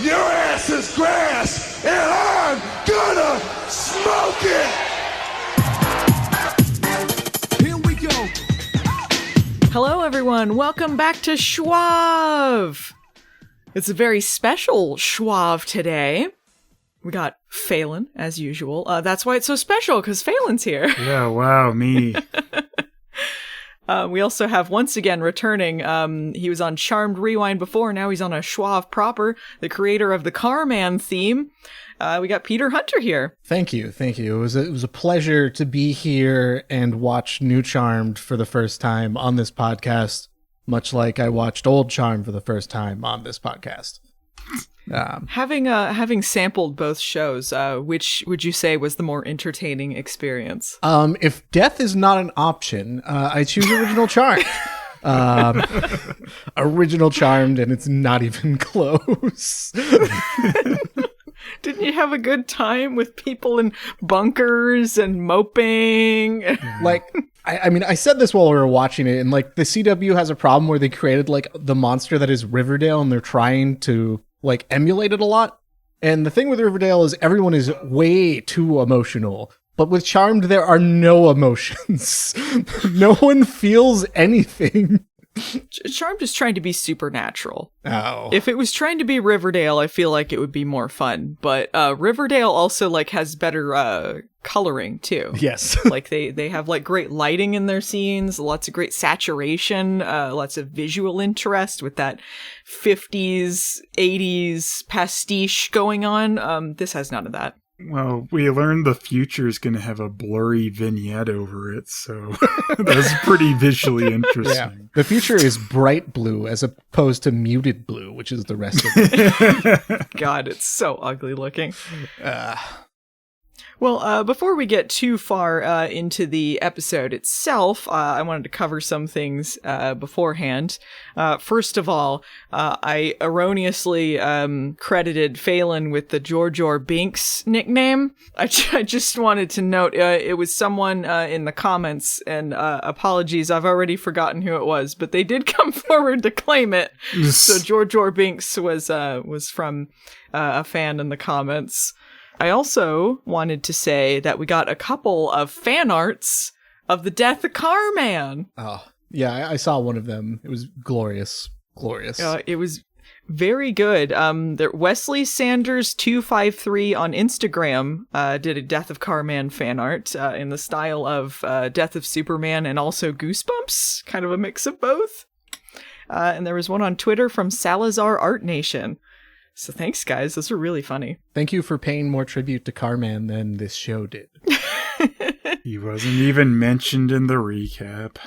Your ass is grass, and I'm gonna smoke it! Here we go. Hello, everyone. Welcome back to Schwab. It's a very special Schwab today. We got Phelan, as usual. That's why it's so special, because Phelan's here. Yeah, wow, me. We also have, once again, returning, he was on Charmed Rewind before, now he's on a Schwab proper, the creator of the CarMan theme. We got Peter Hunter here. Thank you. It was a pleasure to be here and watch New Charmed for the first time on this podcast, much like I watched Old Charmed for the first time on this podcast. Having sampled both shows, which would you say was the more entertaining experience? If death is not an option, I choose Original Charmed. Original Charmed, and it's not even close. Didn't you have a good time with people in bunkers and moping? Like, I mean, I said this while we were watching it, and like the CW has a problem where they created like the monster that is Riverdale, and they're trying to like emulate it a lot. And the thing with Riverdale is everyone is way too emotional. But with Charmed, there are no emotions. No one feels anything. Charmed is trying to be supernatural. Oh. If it was trying to be Riverdale, I feel like it would be more fun. But Riverdale also like has better coloring too. Yes. Like they have like great lighting in their scenes, lots of great saturation, lots of visual interest with that 50s, 80s pastiche going on. This has none of that. Well, we learned the future is going to have a blurry vignette over it, so that's pretty visually interesting. Yeah. The future is bright blue as opposed to muted blue, which is the rest of it. God, it's so ugly looking. Well, before we get too far into the episode itself, I wanted to cover some things beforehand. First of all, I erroneously credited Phelan with the George Binks nickname. I just wanted to note it was someone in the comments, and apologies, I've already forgotten who it was, but they did come forward to claim it. So George Binks was from a fan in the comments. I also wanted to say that we got a couple of fan arts of the death of CarMan. Oh, yeah, I saw one of them. It was glorious. It was very good. Wesley Sanders 253 on Instagram did a Death of CarMan fan art in the style of Death of Superman and also Goosebumps, kind of a mix of both. And there was one on Twitter from Salazar Art Nation. So thanks, guys. Those were really funny. Thank you for paying more tribute to CarMan than this show did. He wasn't even mentioned in the recap.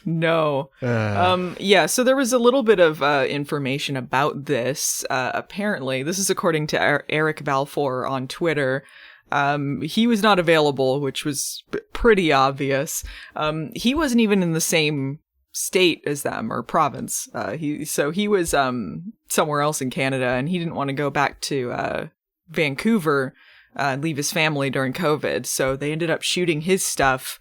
No. Yeah, so there was a little bit of information about this. Apparently, this is according to Eric Balfour on Twitter. He was not available, which was pretty obvious. He wasn't even in the same state as them, or province. He was somewhere else in Canada, and he didn't want to go back to Vancouver and leave his family during COVID, so they ended up shooting his stuff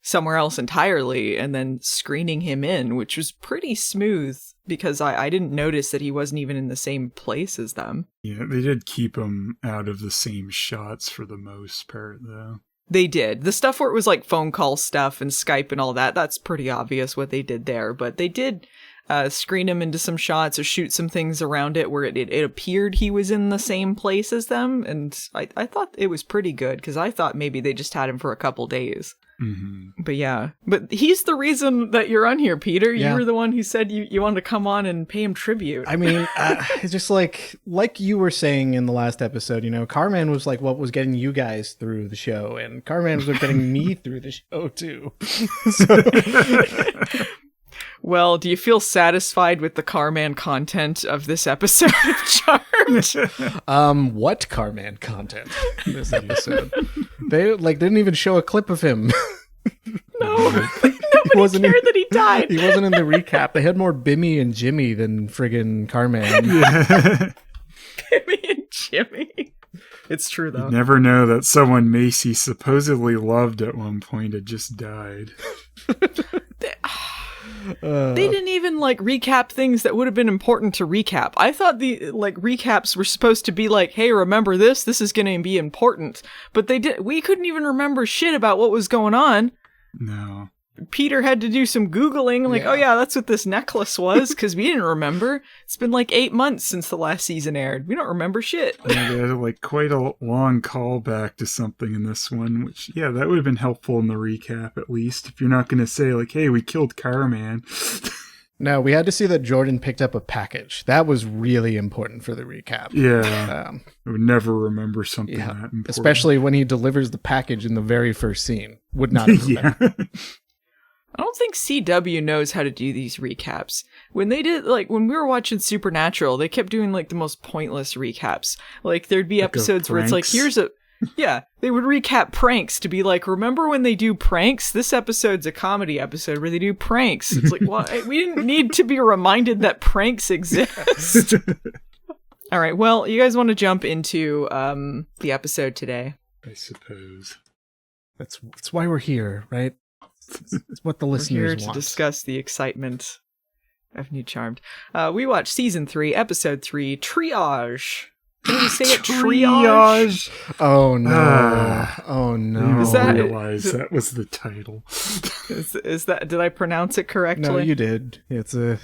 somewhere else entirely and then screening him in, which was pretty smooth because I didn't notice that he wasn't even in the same place as them. Yeah, they did keep him out of the same shots for the most part, though. They did. The stuff where it was like phone call stuff and Skype and all that, that's pretty obvious what they did there. But they did screen him into some shots or shoot some things around it where it appeared he was in the same place as them. And I thought it was pretty good because I thought maybe they just had him for a couple days. Mm-hmm. But yeah, but he's the reason that you're on here, Peter. Yeah. You were the one who said you wanted to come on and pay him tribute. I mean, it's just like you were saying in the last episode, CarMan was like what was getting you guys through the show, and CarMan was what getting me through the show too. Well, do you feel satisfied with the CarMan content of this episode of Charmed? What CarMan content in this episode? They didn't even show a clip of him. No, nobody cared that he died. He wasn't in the recap. They had more Bimmy and Jimmy than friggin' CarMan. Yeah. Bimmy and Jimmy. It's true, though. You never know that someone Macy supposedly loved at one point had just died. They didn't even recap things that would have been important to recap. I thought the recaps were supposed to be hey, remember this? This is going to be important. But we couldn't even remember shit about what was going on. No. Peter had to do some Googling, oh yeah, that's what this necklace was, because we didn't remember. It's been 8 months since the last season aired. We don't remember shit. Yeah, they had quite a long callback to something in this one, which, yeah, that would have been helpful in the recap, at least. If you're not going to say, hey, we killed CarMan. No, we had to see that Jordan picked up a package. That was really important for the recap. Yeah. I would never remember something that important. Especially when he delivers the package in the very first scene. Would not have remembered. Yeah. I don't think CW knows how to do these recaps. When they did, when we were watching Supernatural, they kept doing, the most pointless recaps. There'd be episodes where it's here's a... Yeah, they would recap pranks to be remember when they do pranks? This episode's a comedy episode where they do pranks. It's well, we didn't need to be reminded that pranks exist. All right, well, you guys want to jump into the episode today? I suppose. That's why we're here, right? It's what the listeners We're here to want. discuss the excitement of New Charmed. We watched Season 3, Episode 3, Triage. Can you say it? Triage? Oh, no. Oh, no. I didn't realize that was the title. Is that... Did I pronounce it correctly? No, you did. It's a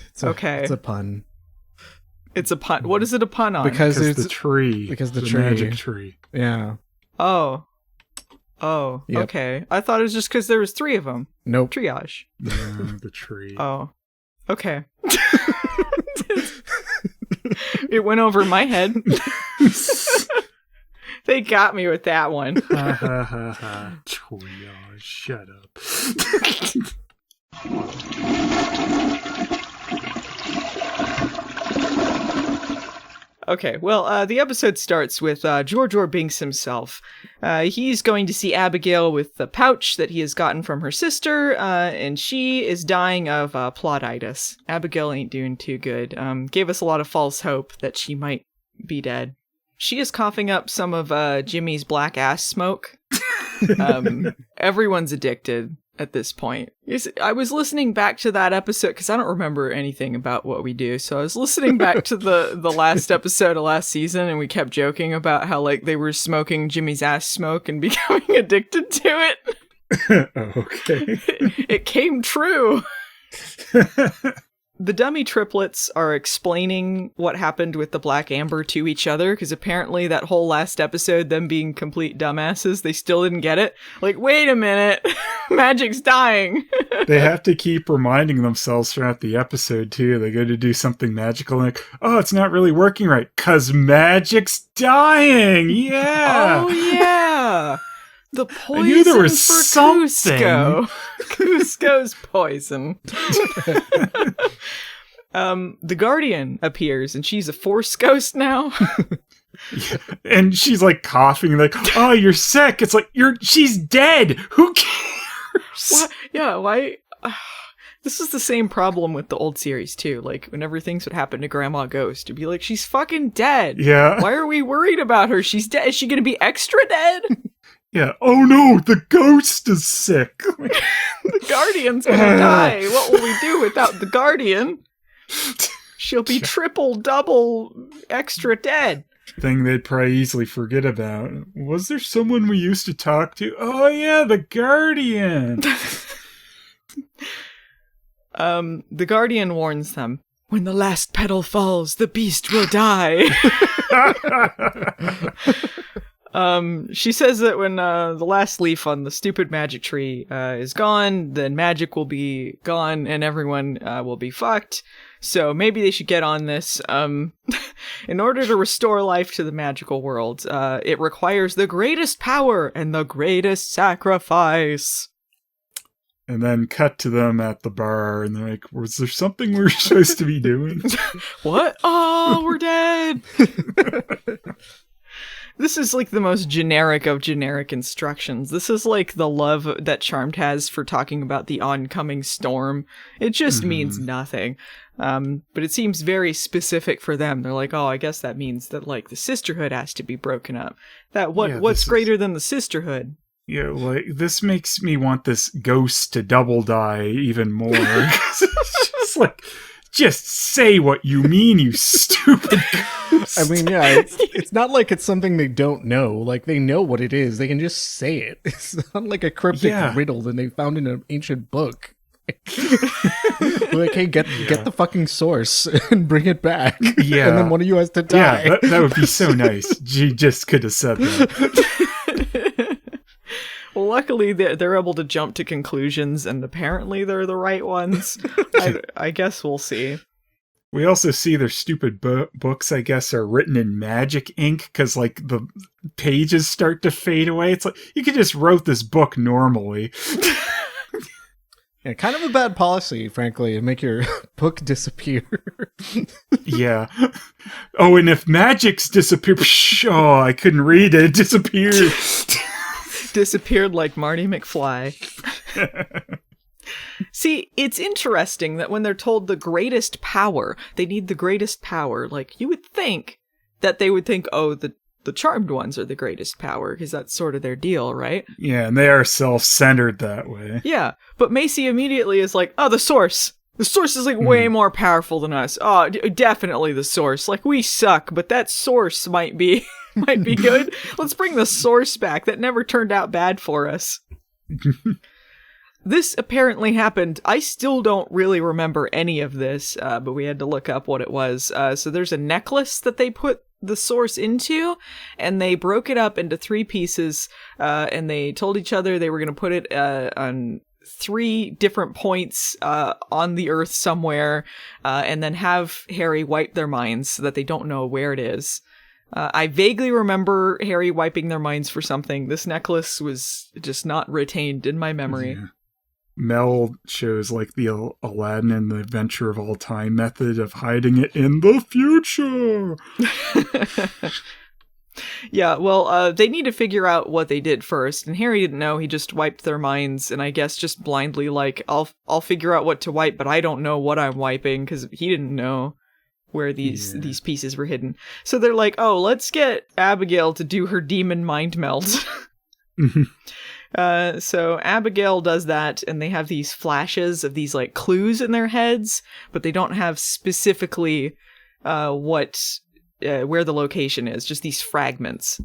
pun. It's a pun. What is it a pun on? Because the tree. Because the tree. Magic tree. Yeah. Oh, yep. Okay. I thought it was just because there was 3 of them. Nope. Triage. Yeah, the tree. Oh, okay. It went over my head. They got me with that one. Ha ha ha ha. Triage, shut up. Okay, well, the episode starts with George Binks himself. He's going to see Abigail with the pouch that he has gotten from her sister, and she is dying of plottitis. Abigail ain't doing too good. Gave us a lot of false hope that she might be dead. She is coughing up some of Jimmy's black ass smoke. Everyone's addicted at this point. I was listening back to that episode because I don't remember anything about what we do. So I was listening back to the last episode of last season, and we kept joking about how they were smoking Jimmy's ass smoke and becoming addicted to it. Okay. It came true. The dummy triplets are explaining what happened with the Black Amber to each other, because apparently that whole last episode, them being complete dumbasses, they still didn't get it. Wait a minute, magic's dying. They have to keep reminding themselves throughout the episode, too. They go to do something magical, and oh, it's not really working right, 'cause magic's dying, yeah! Oh, yeah! The poison I knew there was for something. Cusco. Cusco's poison. The Guardian appears, and she's a Force ghost now. Yeah. And she's coughing, oh, you're sick. It's she's dead. Who cares? What? Yeah, why? This is the same problem with the old series, too. Whenever things would happen to Grandma Ghost, it'd be she's fucking dead. Yeah. Why are we worried about her? She's dead. Is she going to be extra dead? Yeah. Oh no, the ghost is sick. The Guardian's gonna die. What will we do without the Guardian? She'll be triple, double, extra dead. Thing they'd probably easily forget about. Was there someone we used to talk to? Oh yeah, the Guardian. The Guardian warns them. When the last petal falls, the beast will die. She says that when the last leaf on the stupid magic tree is gone, then magic will be gone and everyone will be fucked. So maybe they should get on this. In order to restore life to the magical world, it requires the greatest power and the greatest sacrifice. And then cut to them at the bar, and they're was there something we were supposed to be doing? What? Oh, we're dead! This is the most generic of generic instructions. This is the love that Charmed has for talking about the oncoming storm. It just means nothing. But it seems very specific for them. They're oh, I guess that means that the sisterhood has to be broken up. What's greater than the sisterhood? Yeah, like, this makes me want this ghost to double die even more. It's just like, just say what you mean, you stupid ghost. I mean, yeah, it's not like it's something they don't know. Like, they know what it is. They can just say it. It's not like a cryptic riddle that they found in an ancient book. Like, hey, get the fucking source and bring it back. Yeah. And then one of you has to die. Yeah, that would be so nice. G just could have said that. Well, luckily they're able to jump to conclusions, and apparently they're the right ones. I guess we'll see. We also see their stupid books, I guess, are written in magic ink because, like, the pages start to fade away. It's like, you could just wrote this book normally. Yeah, kind of a bad policy, frankly, to make your book disappear. Yeah. Oh, and if magics disappear, oh, I couldn't read it. It disappeared. Disappeared like Marty McFly. See, it's interesting that when they're told the greatest power, they need the greatest power. Like, you would think that they would think, oh, the charmed ones are the greatest power, because that's sort of their deal, right? Yeah, and they are self-centered that way. Yeah, but Macy immediately is like, oh, the source. The source is, like, way more powerful than us. Oh, definitely the source. Like, we suck, but that source might be good. Let's bring the source back. That never turned out bad for us. This apparently happened. I still don't really remember any of this, but we had to look up what it was. So there's a necklace that they put the source into, and they broke it up into 3 pieces, and they told each other they were going to put it on 3 different points on the earth somewhere, and then have Harry wipe their minds so that they don't know where it is. I vaguely remember Harry wiping their minds for something. This necklace was just not retained in my memory. Yeah. Mel shows, like, the Aladdin and the Adventure of All Time method of hiding it in the future. Yeah, well, they need to figure out what they did first, and Harry didn't know. He just wiped their minds, and I guess just blindly, like, I'll figure out what to wipe, but I don't know what I'm wiping, because he didn't know where these pieces were hidden. So they're like, oh, let's get Abigail to do her demon mind melt. So Abigail does that, and they have these flashes of these, like, clues in their heads, but they don't have specifically where the location is, just these fragments.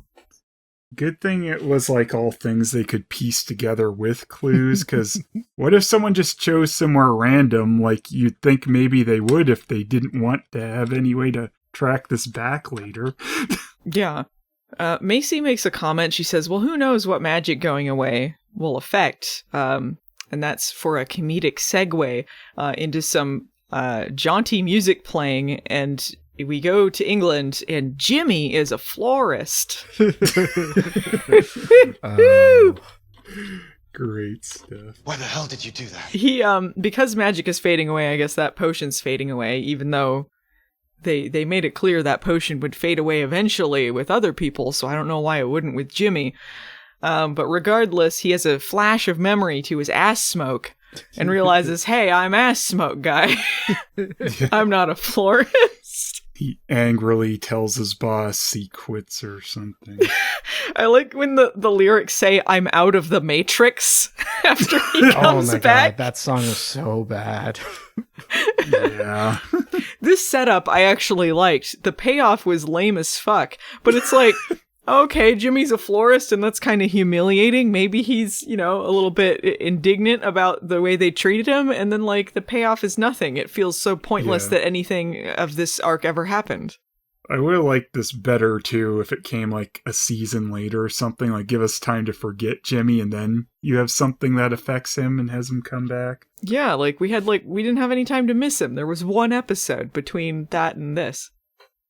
Good thing it was, like, all things they could piece together with clues, because what if someone just chose somewhere random, like you'd think maybe they would if they didn't want to have any way to track this back later. Yeah. Macy makes a comment. She says, well, who knows what magic going away will affect? And that's for a comedic segue into some jaunty music playing, and we go to England, and Jimmy is a florist. Great stuff. Why the hell did you do that? He, because magic is fading away, I guess that potion's fading away, even though they made it clear that potion would fade away eventually with other people, so I don't know why it wouldn't with Jimmy. But regardless, he has a flash of memory to his ass smoke and realizes, hey, I'm ass smoke guy. I'm not a florist. He angrily tells his boss he quits or something. I like when the lyrics say, I'm out of the Matrix after he comes back. God, that song is so bad. Yeah. This setup I actually liked. The payoff was lame as fuck, but it's like, okay, Jimmy's a florist, and that's kind of humiliating. Maybe he's, a little bit indignant about the way they treated him, and then, like, the payoff is nothing. It feels so pointless that anything of this arc ever happened. I would have liked this better, too, if it came, like, a season later or something. Like, give us time to forget Jimmy, and then you have something that affects him and has him come back. Yeah, like, we didn't have any time to miss him. There was 1 episode between that and this.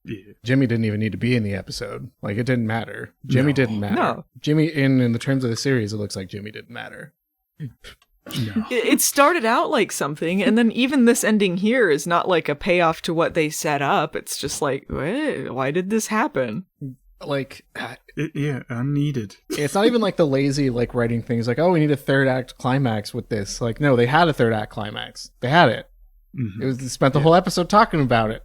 Yeah. Jimmy didn't even need to be in the episode. Like, it didn't matter. Jimmy didn't matter. No. Jimmy, in the terms of the series, it looks like Jimmy didn't matter. No. It started out like something, and then even this ending here is not like a payoff to what they set up. It's just like, why did this happen? Like, unneeded. It's not even like the lazy, like, writing things like, oh, we need a 3rd act climax with this. Like, no, they had a 3rd act climax. They had it. Mm-hmm. It was, they spent the whole episode talking about it.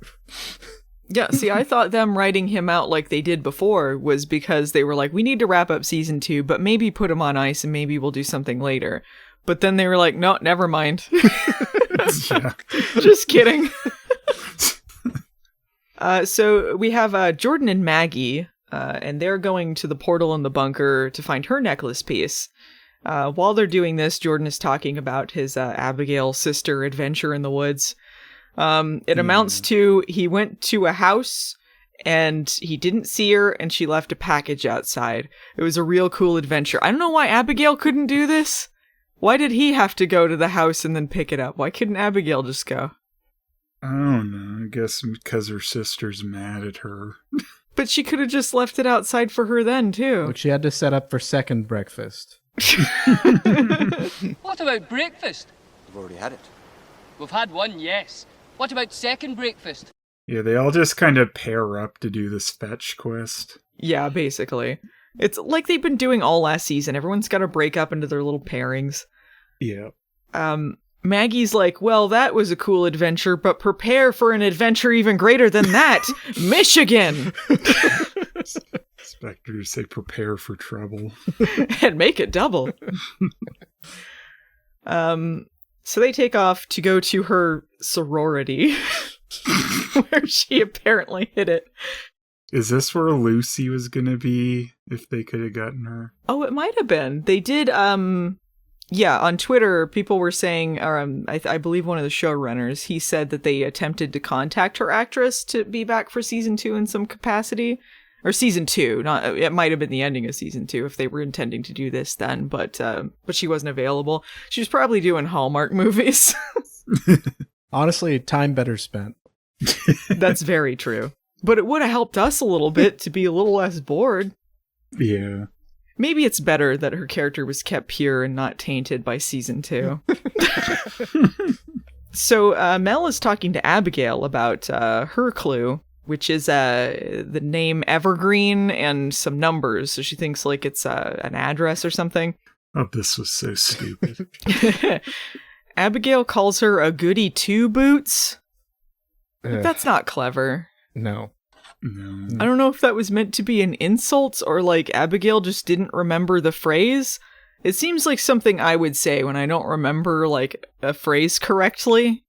Yeah, see, I thought them writing him out like they did before was because they were like, we need to wrap up season 2, but maybe put him on ice and maybe we'll do something later. But then they were like, no, never mind. Just kidding. So we have Jordan and Maggie, and they're going to the portal in the bunker to find her necklace piece. While they're doing this, Jordan is talking about his Abigail sister adventure in the woods. It amounts to he went to a house and he didn't see her and she left a package outside. It was a real cool adventure. I don't know why Abigail couldn't do this. Why did he have to go to the house and then pick it up? Why couldn't Abigail just go? I don't know. I guess because her sister's mad at her. But she could have just left it outside for her then, too. But she had to set up for second breakfast. What about breakfast? We've already had it. We've had one, yes. What about second breakfast? Yeah, they all just kind of pair up to do this fetch quest. Yeah, basically. It's like they've been doing all last season. Everyone's got to break up into their little pairings. Yeah. Maggie's like, well, that was a cool adventure, but prepare for an adventure even greater than that. Michigan! Expect her to say prepare for trouble. And make it double. So they take off to go to her sorority, where she apparently hid it. Is this where Lucy was going to be if they could have gotten her? Oh, it might have been. They did, yeah, on Twitter, people were saying, I believe one of the showrunners, he said that they attempted to contact her actress to be back for season 2 in some capacity. Or season 2, it might have been the ending of season 2 if they were intending to do this then, but she wasn't available. She was probably doing Hallmark movies. Honestly, time better spent. That's very true. But it would have helped us a little bit to be a little less bored. Yeah. Maybe it's better that her character was kept pure and not tainted by season 2. So Mel is talking to Abigail about her clue, which is the name Evergreen and some numbers. So she thinks like it's an address or something. Oh, this was so stupid. Abigail calls her a goody two boots. That's not clever. No. I don't know if that was meant to be an insult or like Abigail just didn't remember the phrase. It seems like something I would say when I don't remember like a phrase correctly.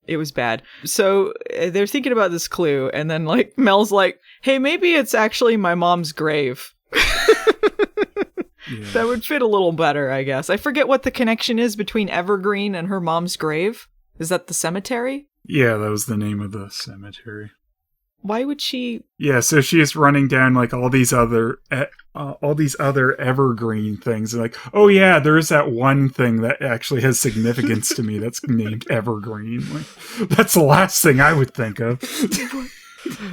It was bad. So they're thinking about this clue, and then like Mel's like, hey, maybe it's actually my mom's grave. Yeah. That would fit a little better, I guess. I forget what the connection is between Evergreen and her mom's grave. Is that the cemetery? Yeah, that was the name of the cemetery. Why would she? Yeah, so she's running down like all these other evergreen things, and like, oh yeah, there's that one thing that actually has significance to me that's named Evergreen. Like, that's the last thing I would think of.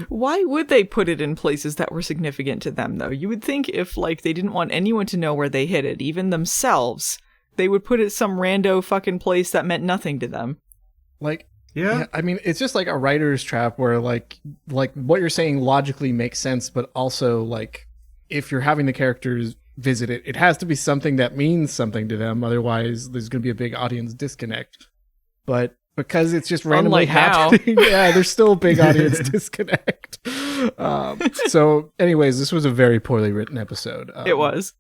Why would they put it in places that were significant to them, though? You would think if like they didn't want anyone to know where they hid it, even themselves, they would put it some rando fucking place that meant nothing to them. Like. Yeah. Yeah, I mean, it's just like a writer's trap where like what you're saying logically makes sense, but also like if you're having the characters visit it, it has to be something that means something to them. Otherwise, there's going to be a big audience disconnect. But because it's just randomly Unlike now. happening, yeah, there's still a big audience disconnect. So, anyways, this was a very poorly written episode. It was.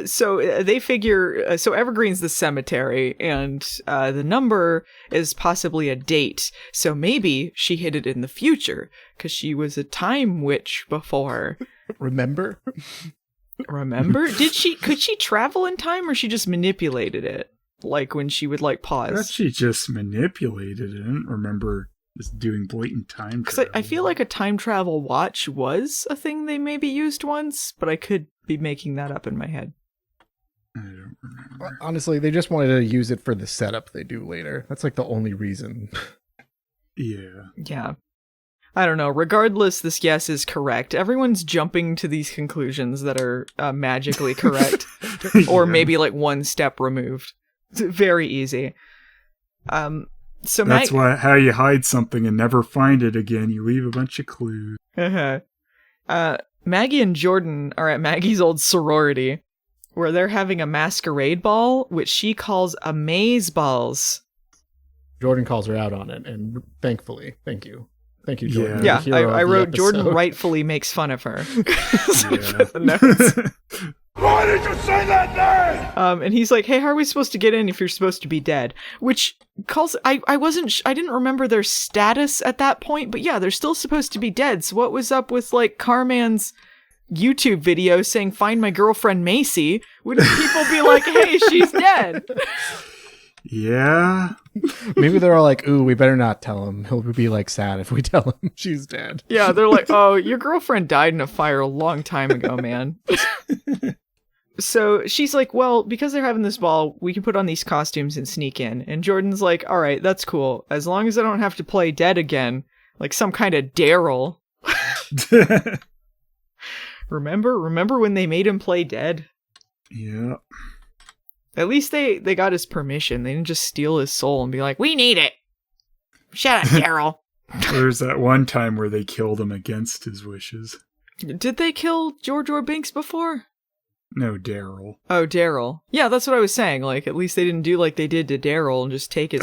So they figure, so Evergreen's the cemetery, and the number is possibly a date. So maybe she hid it in the future, because she was a time witch before. Remember? Could she travel in time, or she just manipulated it? Like when she would like pause? I thought she just manipulated it. I don't remember just doing blatant time travel. Because I feel like a time travel watch was a thing they maybe used once, but I could be making that up in my head. I don't remember. Honestly, they just wanted to use it for the setup they do later. That's like the only reason. Yeah. I don't know. Regardless, this guess is correct. Everyone's jumping to these conclusions that are magically correct. Or maybe like one step removed. It's very easy. So that's how you hide something and never find it again. You leave a bunch of clues. Maggie and Jordan are at Maggie's old sorority, where they're having a masquerade ball, which she calls amaze balls. Jordan calls her out on it, and thankfully, thank you, Jordan. Yeah, The hero I of the wrote Jordan episode. rightfully makes fun of her. Yeah. Why did you say that name? And he's like, hey, how are we supposed to get in if you're supposed to be dead? Which calls, I didn't remember their status at that point, but yeah, they're still supposed to be dead. So what was up with like CarMan's YouTube video saying, find my girlfriend Macy? Wouldn't people be like, hey, she's dead? Yeah. Maybe they're all like, ooh, we better not tell him. He'll be like sad if we tell him she's dead. Yeah, they're like, oh, your girlfriend died in a fire a long time ago, man. So she's like, well, because they're having this ball, we can put on these costumes and sneak in. And Jordan's like, all right, that's cool. As long as I don't have to play dead again, like some kind of Daryl. Remember when they made him play dead? Yeah. At least they got his permission. They didn't just steal his soul and be like, we need it. Shut up, Daryl. There's that one time where they killed him against his wishes. Did they kill George Binks before? No, Daryl. Oh, Daryl. Yeah, that's what I was saying. Like, at least they didn't do like they did to Daryl and just take his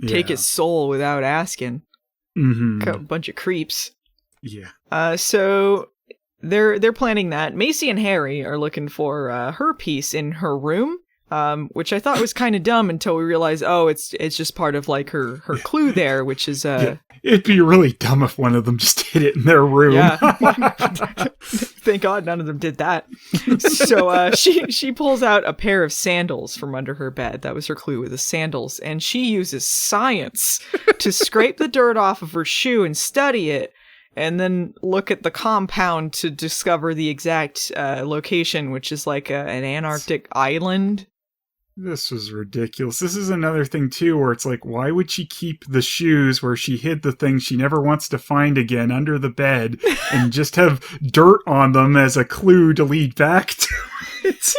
take his soul without asking. Mm-hmm. A bunch of creeps. Yeah. So they're planning that. Macy and Harry are looking for her piece in her room, which I thought was kind of dumb until we realized, oh, it's just part of like her clue there, which is Yeah. It'd be really dumb if one of them just hid it in their room. Yeah. Thank God none of them did that. So she pulls out a pair of sandals from under her bed. That was her clue, with the sandals. And she uses science to scrape the dirt off of her shoe and study it. And then look at the compound to discover the exact location, which is like an Antarctic island. This was ridiculous. This is another thing, too, where it's like, why would she keep the shoes where she hid the thing she never wants to find again under the bed and just have dirt on them as a clue to lead back to it?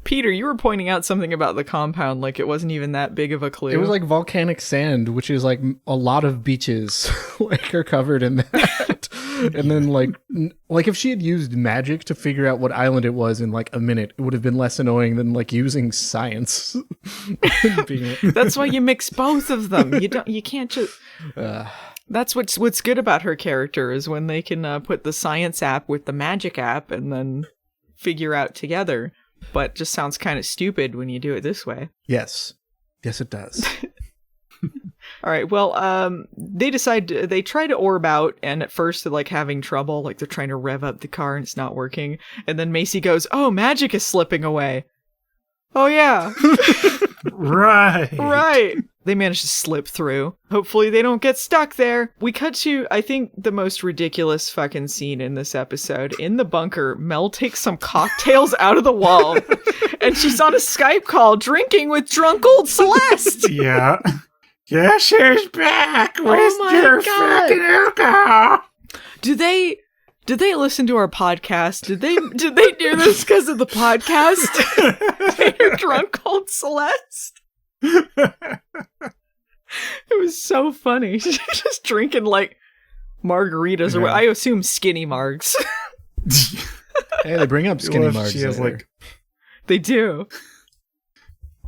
Peter, you were pointing out something about the compound, like it wasn't even that big of a clue. It was like volcanic sand, which is like a lot of beaches like are covered in that. And then like if she had used magic to figure out what island it was in like a minute, it would have been less annoying than like using science. That's why you mix both of them. You can't just. That's what's good about her character is when they can put the science app with the magic app and then figure out together. But just sounds kind of stupid when you do it this way. Yes, it does. All right. Well, they try to orb out, and at first they're like having trouble, like they're trying to rev up the car and it's not working. And then Macy goes, "Oh, magic is slipping away." Oh yeah. Right. They managed to slip through. Hopefully they don't get stuck there. We cut to, I think, the most ridiculous fucking scene in this episode. In the bunker, Mel takes some cocktails out of the wall, and she's on a Skype call drinking with drunk old Celeste. Yeah. She's back with your fucking alcohol. Did they listen to our podcast? Did they do this because of the podcast? They hear drunk old Celeste. It was so funny. She's just drinking like margaritas, or I assume skinny margs. Hey, they bring up skinny margs. She has like they do.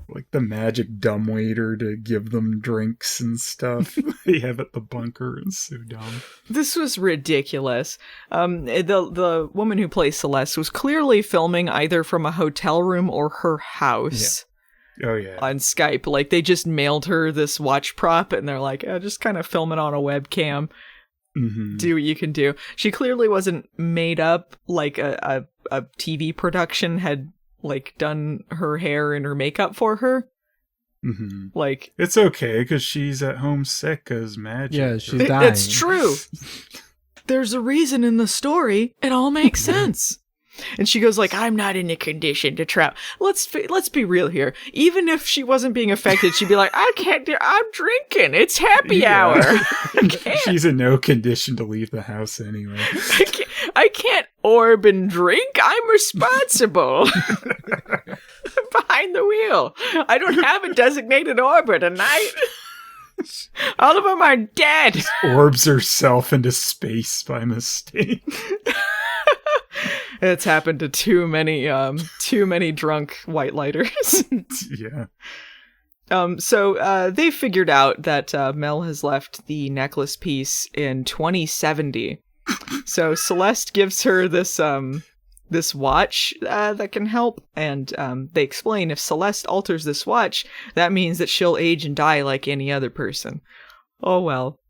Like the magic dumbwaiter to give them drinks and stuff. They have at the bunker. It's so dumb. This was ridiculous. The woman who plays Celeste was clearly filming either from a hotel room or her house. Yeah. Oh, yeah. On Skype. Like, they just mailed her this watch prop, and they're like, just kind of film it on a webcam. Mm-hmm. Do what you can do. She clearly wasn't made up like a TV production had, like, done her hair and her makeup for her. Mm-hmm. Like, it's okay, because she's at home sick as magic. Yeah, she's dying. It's true. There's a reason in the story. It all makes sense. And she goes like, I'm not in a condition to trap. Let's be real here. Even if she wasn't being affected, she'd be like, I'm drinking. It's happy hour. She's in no condition to leave the house anyway. I can't orb and drink. I'm responsible. Behind the wheel. I don't have a designated orbiter tonight. All of them are dead. Orbs herself into space by mistake. It's happened to too many drunk white lighters. Yeah. So they figured out that Mel has left the necklace piece in 2070. So Celeste gives her this this watch that can help, and they explain if Celeste alters this watch, that means that she'll age and die like any other person. Oh well.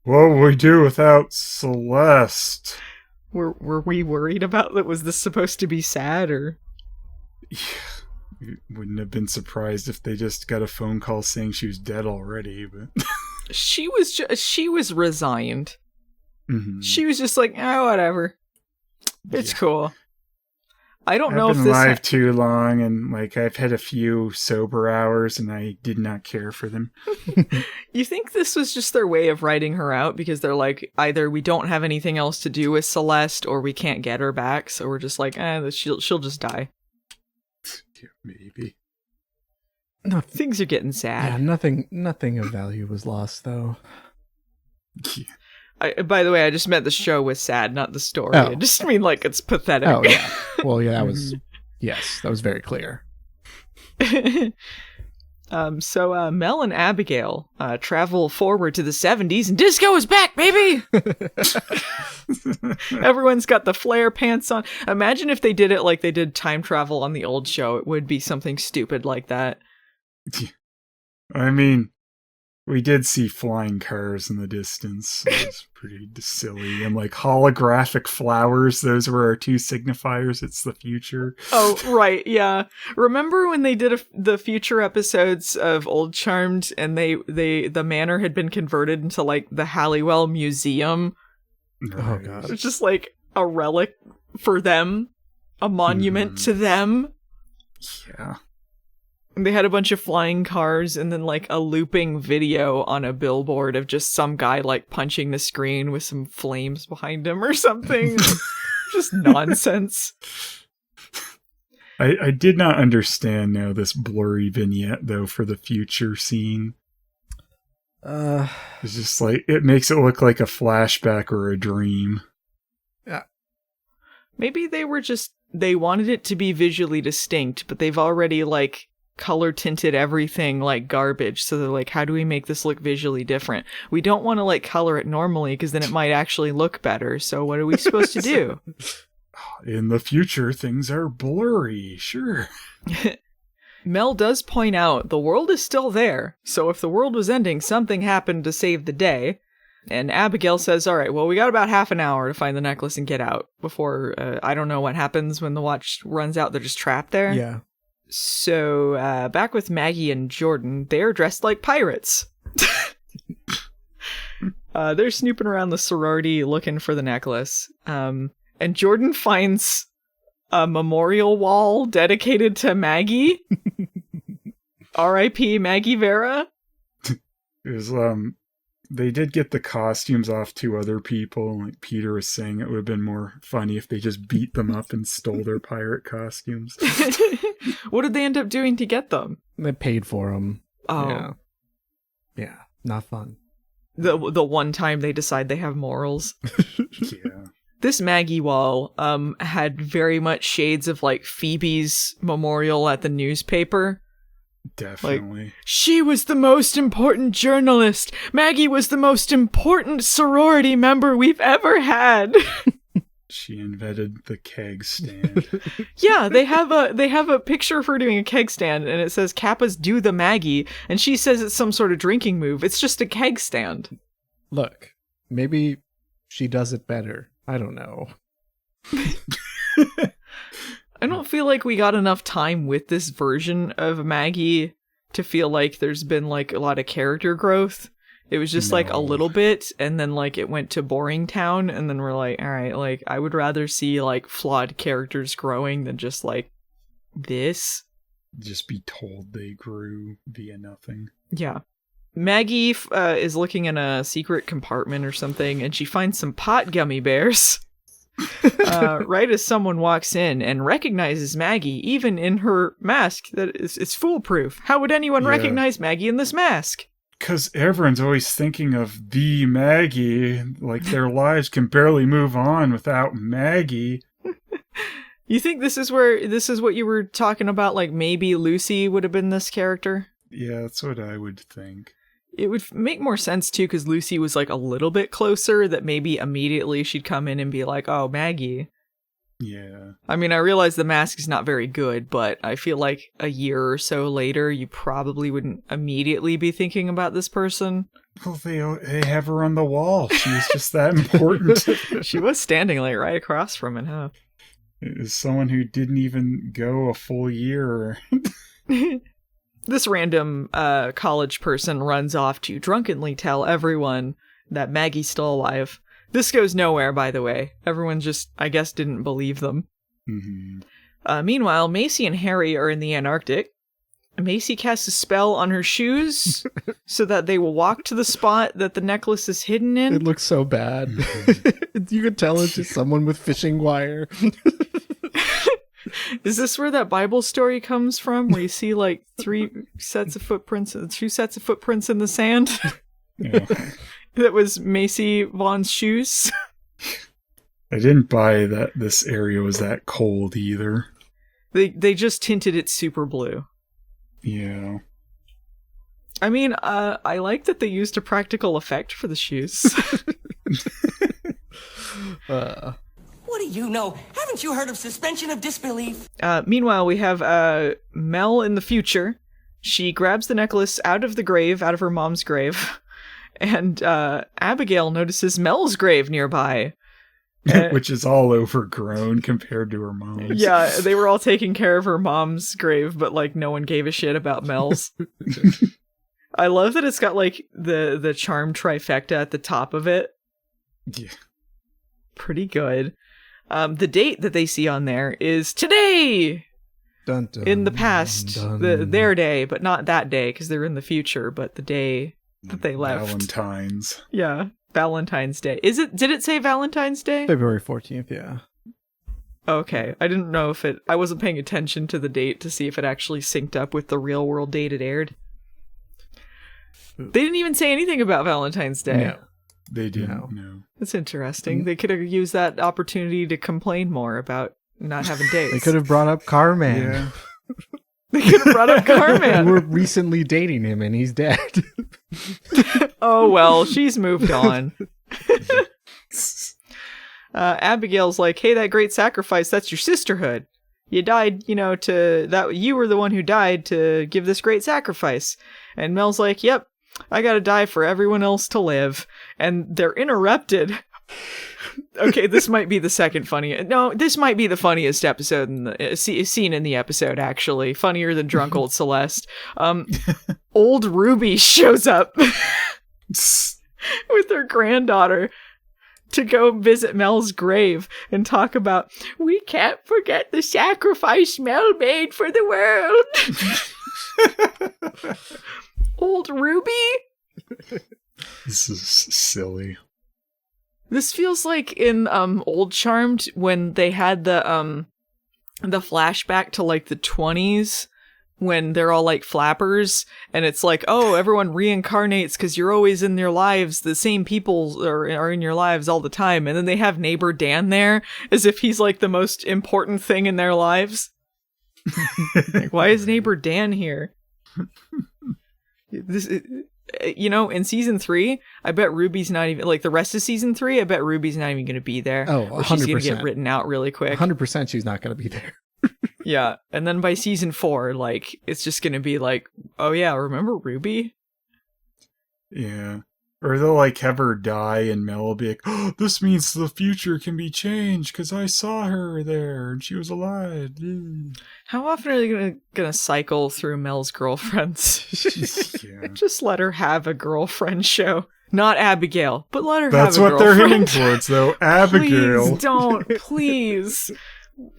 What would we do without Celeste? Were we worried about that? Was this supposed to be sad, or? Wouldn't have been surprised if they just got a phone call saying she was dead already, but she was resigned. Mm-hmm. She was just like, oh, whatever. It's cool. I don't know if I've this been alive too long, and like I've had a few sober hours, and I did not care for them. You think this was just their way of writing her out because they're like, either we don't have anything else to do with Celeste, or we can't get her back, so we're just like, she'll just die. Yeah, maybe. No, things are getting sad. Yeah, nothing of value was lost though. Yeah. By the way, I just meant the show was sad, not the story. Oh. I just mean like it's pathetic. Oh yeah. Well, yeah, that was very clear. So Mel and Abigail travel forward to the 70s, and disco is back, baby! Everyone's got the flare pants on. Imagine if they did it like they did time travel on the old show. It would be something stupid like that. I mean, we did see flying cars in the distance. It was pretty silly. And like holographic flowers, those were our two signifiers. It's the future. Oh, right, yeah. Remember when they did the future episodes of Old Charmed, and the manor had been converted into like the Halliwell Museum? Right. Oh god. It's just like a relic for them, a monument to them. Yeah. They had a bunch of flying cars and then like a looping video on a billboard of just some guy like punching the screen with some flames behind him or something. Just nonsense. I did not understand now this blurry vignette though for the future scene. It's just like, it makes it look like a flashback or a dream. Yeah. Maybe they wanted it to be visually distinct, but they've already like color tinted everything like garbage, so they're like, how do we make this look visually different? We don't want to like color it normally because then it might actually look better, so what are we supposed to do? In the future, things are blurry, sure. Mel does point out the world is still there, so if the world was ending, something happened to save the day. And Abigail says, all right, well, we got about half an hour to find the necklace and get out before, I don't know what happens when the watch runs out. They're just trapped there. Yeah. So, back with Maggie and Jordan, they're dressed like pirates. They're snooping around the sorority looking for the necklace. And Jordan finds a memorial wall dedicated to Maggie. R.I.P. Maggie Vera. It was, they did get the costumes off to other people. Like Peter was saying, it would have been more funny if they just beat them up and stole their pirate costumes. What did they end up doing to get them? They paid for them. Oh. Yeah, not fun. The one time they decide they have morals. Yeah. This Maggie wall had very much shades of like Phoebe's memorial at the newspaper. Definitely. Like, she was the most important journalist. Maggie was the most important sorority member we've ever had. She invented the keg stand. Yeah, they have a picture of her doing a keg stand, and it says Kappas do the Maggie, and she says it's some sort of drinking move. It's just a keg stand. Look, maybe she does it better. I don't know. I don't feel like we got enough time with this version of Maggie to feel like there's been like a lot of character growth. It was just like a little bit, and then like it went to Boring Town, and then we're like, all right, like I would rather see like flawed characters growing than just like this. Just be told they grew via nothing. Yeah. Maggie is looking in a secret compartment or something, and she finds some pot gummy bears. Right as someone walks in and recognizes Maggie, even in her mask, that it's foolproof. How would anyone recognize Maggie in this mask? Because everyone's always thinking of the Maggie, like their lives can barely move on without Maggie. You think this is what you were talking about? Like maybe Lucy would have been this character? Yeah, that's what I would think. It would make more sense too, because Lucy was like a little bit closer, that maybe immediately she'd come in and be like, oh, Maggie. Yeah. I mean, I realize the mask is not very good, but I feel like a year or so later, you probably wouldn't immediately be thinking about this person. Well, they have her on the wall. She was just that important. She was standing like right across from it, huh? It was someone who didn't even go a full year. This random college person runs off to drunkenly tell everyone that Maggie's still alive. This goes nowhere, by the way. Everyone just, I guess, didn't believe them. Mm-hmm. Meanwhile, Macy and Harry are in the Antarctic. Macy casts a spell on her shoes so that they will walk to the spot that the necklace is hidden in. It looks so bad. You could tell it's just someone with fishing wire. Is this where that Bible story comes from, where you see like 2 sets of footprints in the sand? Yeah. That was Macy Vaughn's shoes. I didn't buy that this area was that cold either. They just tinted it super blue. Yeah. I mean, I like that they used a practical effect for the shoes. What do you know? Haven't you heard of suspension of disbelief? Meanwhile, we have Mel in the future. She grabs the necklace out of her mom's grave, and Abigail notices Mel's grave nearby. Which is all overgrown compared to her mom's. Yeah, they were all taking care of her mom's grave, but like no one gave a shit about Mel's. I love that it's got like the charm trifecta at the top of it. Yeah. Pretty good. The date that they see on there is today! Dun, dun, in the past. dun. Their day, but not that day, because they're in the future, but the day that they left. Valentine's. Yeah, Valentine's Day. Did it say Valentine's Day? February 14th, yeah. Okay, I didn't know if I wasn't paying attention to the date to see if it actually synced up with the real world date it aired. They didn't even say anything about Valentine's Day. No. They didn't know. That's interesting. They could have used that opportunity to complain more about not having dates. They could have brought up CarMan. Yeah. They could have brought up CarMan. We're recently dating him and he's dead. Oh, well, she's moved on. Abigail's like, hey, that great sacrifice, that's your sisterhood. You died, you were the one who died to give this great sacrifice. And Mel's like, yep, I gotta die for everyone else to live. And they're interrupted. Okay, this might be the second funniest. No, this might be the funniest episode in the scene in the episode, actually. Funnier than drunk old Celeste. Old Ruby shows up with her granddaughter to go visit Mel's grave and talk about, we can't forget the sacrifice Mel made for the world. Old Ruby? This is silly. This feels like in Old Charmed when they had the flashback to like the 20s when they're all like flappers and it's like, oh, everyone reincarnates because you're always in their lives. The same people are in your lives all the time. And then they have neighbor Dan there as if he's like the most important thing in their lives. Like, why is neighbor Dan here? In season 3, I bet Ruby's not even, like the rest of season 3, I bet Ruby's not even going to be there. Oh, 100%. Or she's going to get written out really quick. 100% she's not going to be there. Yeah, and then by season 4, like, it's just going to be like, oh yeah, remember Ruby? Yeah. Or they'll like have her die and Mel will be like, oh, this means the future can be changed because I saw her there and she was alive. How often are they gonna cycle through Mel's girlfriends? Yeah. Just let her have a girlfriend show. Not Abigail, but let her That's have a what they're girlfriend. hitting towards, though. Abigail. Please don't. Please.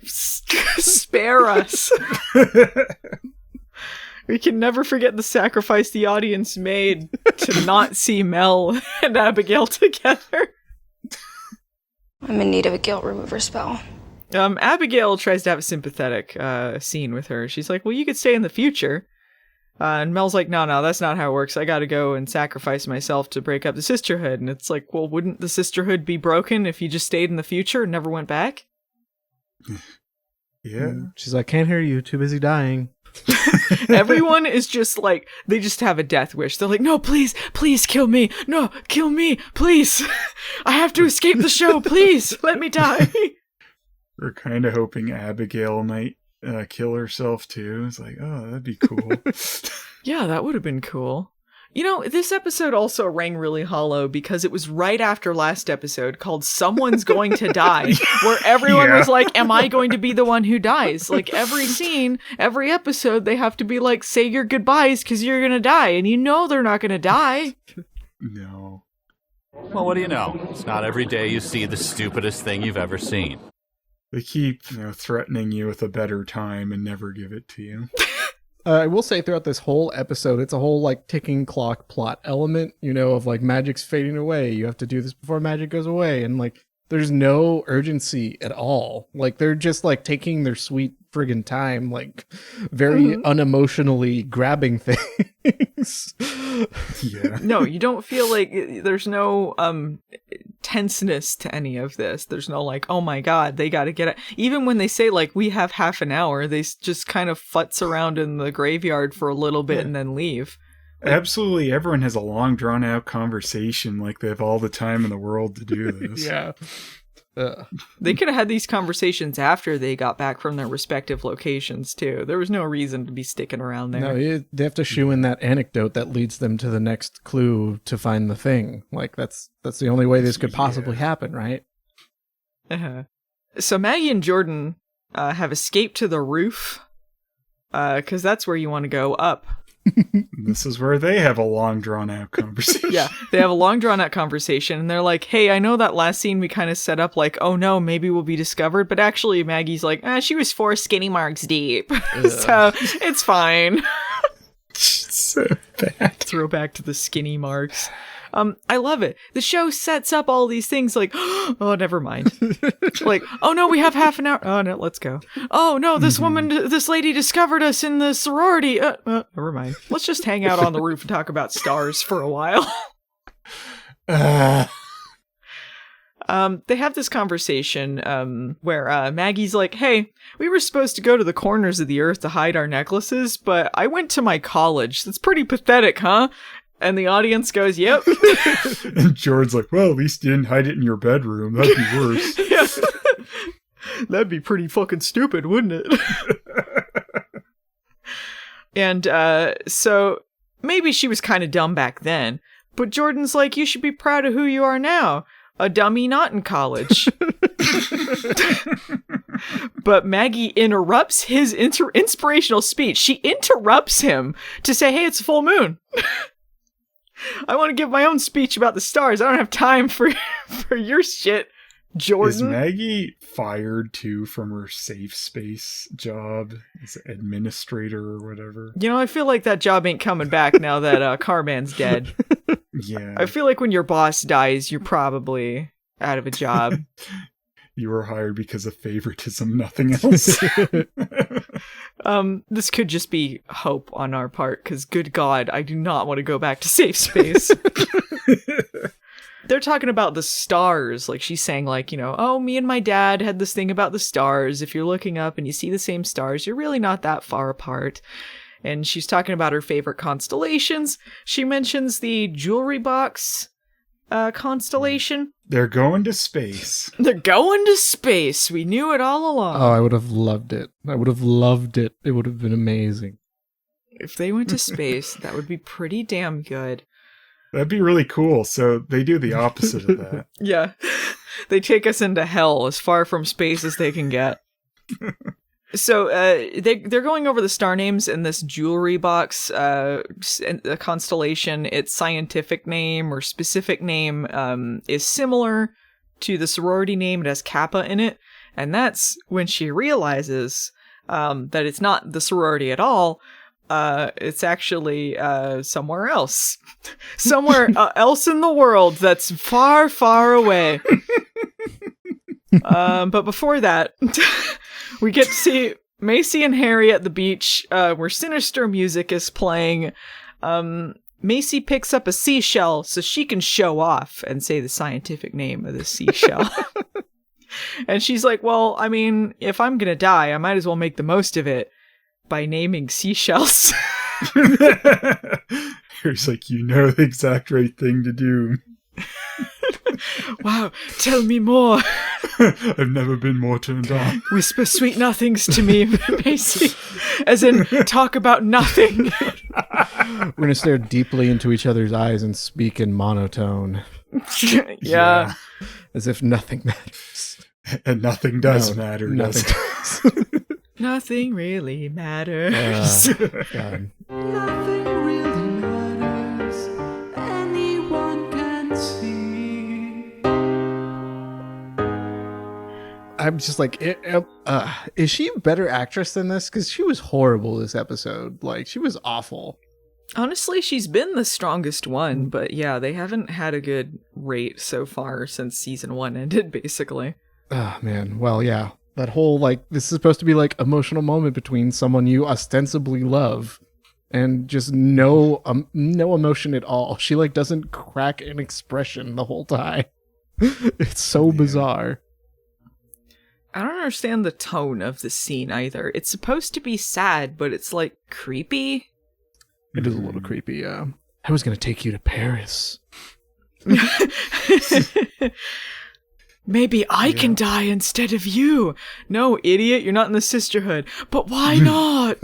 Spare us. We can never forget the sacrifice the audience made to not see Mel and Abigail together. I'm in need of a guilt remover spell. Abigail tries to have a sympathetic scene with her. She's like, well, you could stay in the future. And Mel's like, no, that's not how it works. I gotta go and sacrifice myself to break up the sisterhood. And it's like, well, wouldn't the sisterhood be broken if you just stayed in the future and never went back? Yeah. She's like, can't hear you, too busy dying. Everyone is just like, they just have a death wish. They're like, no, please kill me. No, kill me, please. I have to escape the show. Please, let me die. We're kind of hoping Abigail might kill herself too. It's like, oh, that'd be cool. Yeah, that would have been cool. You know, this episode also rang really hollow because it was right after last episode called Someone's Going to Die, where everyone was like, am I going to be the one who dies? Like, every scene, every episode, they have to be like, say your goodbyes because you're going to die. And you know they're not going to die. No. Well, what do you know? It's not every day you see the stupidest thing you've ever seen. They keep, threatening you with a better time and never give it to you. I will say throughout this whole episode, it's a whole like ticking clock plot element, of like magic's fading away. You have to do this before magic goes away. And like, there's no urgency at all. Like, they're just like taking their sweet friggin' time, like very unemotionally grabbing things. Yeah. No, you don't feel like there's no tenseness to any of this. There's no like, oh my god, they gotta get it. Even when they say like, we have half an hour, they just kind of futz around in the graveyard for a little bit and then leave. Absolutely everyone has a long drawn out conversation, like they have all the time in the world to do this. Yeah. They could have had these conversations after they got back from their respective locations too. There was no reason to be sticking around there. No, they have to shoe in that anecdote that leads them to the next clue to find the thing. Like, that's the only way this could possibly happen, right? So Maggie and Jordan have escaped to the roof because that's where you want to go, up. This is where they have a long drawn out conversation. Yeah, they have a long drawn out conversation and they're like, hey, I know that last scene we kind of set up like, oh no, maybe we'll be discovered, but actually Maggie's like, she was 4 skinny marks deep. So it's fine. So bad. Throwback to the skinny marks. I love it. The show sets up all these things like, oh, never mind. Like, oh no, we have half an hour. Oh no, let's go. Oh no, this this lady discovered us in the sorority. Never mind. Let's just hang out on the roof and talk about stars for a while. They have this conversation where Maggie's like, hey, we were supposed to go to the corners of the earth to hide our necklaces, but I went to my college. That's pretty pathetic, huh? And the audience goes, yep. And George's like, well, at least you didn't hide it in your bedroom. That'd be worse. Yeah. That'd be pretty fucking stupid, wouldn't it? And so maybe she was kind of dumb back then, but Jordan's like, you should be proud of who you are now. A dummy not in college. But Maggie interrupts his inspirational speech. She interrupts him to say, hey, it's a full moon. I want to give my own speech about the stars. I don't have time for your shit, Jordan. Is Maggie fired too from her safe space job as administrator or whatever? I feel like that job ain't coming back now that CarMan's dead. Yeah. I feel like when your boss dies, you're probably out of a job. You were hired because of favoritism, nothing else. This could just be hope on our part, because good God, I do not want to go back to safe space. They're talking about the stars. Like, she's saying, like, oh, me and my dad had this thing about the stars. If you're looking up and you see the same stars, you're really not that far apart. And she's talking about her favorite constellations. She mentions the jewelry box constellation. They're going to space. They're going to space. We knew it all along. Oh, I would have loved it. I would have loved it. It would have been amazing. If they went to space, that would be pretty damn good. That'd be really cool. So they do the opposite of that. Yeah. They take us into hell, as far from space as they can get. So they're going over the star names in this jewelry box, the constellation. Its scientific name or specific name is similar to the sorority name. It has Kappa in it. And that's when she realizes that it's not the sorority at all. It's actually somewhere else. Somewhere else in the world that's far, far away. But before that... We get to see Macy and Harry at the beach, where sinister music is playing. Macy picks up a seashell so she can show off and say the scientific name of the seashell. And she's like, well, I mean, if I'm gonna die, I might as well make the most of it by naming seashells. He's like, you know the exact right thing to do. Wow, tell me more. I've never been more turned on. Whisper sweet nothings to me, Macy. As in, talk about nothing. We're going to stare deeply into each other's eyes and speak in monotone. Yeah. As if nothing matters. And nothing does matter. Nothing does. does. Nothing really matters. God. Nothing really matters. Anyone can see. I'm just like, is she a better actress than this? Because she was horrible this episode. Like, she was awful. Honestly, she's been the strongest one, but yeah, they haven't had a good rate so far since season 1 ended, basically. Oh, man. Well, yeah. That whole, like, this is supposed to be, like, emotional moment between someone you ostensibly love and just no emotion at all. She, like, doesn't crack an expression the whole time. It's so bizarre. I don't understand the tone of the scene either. It's supposed to be sad, but it's, like, creepy. It is a little creepy, yeah. I was going to take you to Paris. Maybe I can die instead of you. No, idiot, you're not in the sisterhood. But why not?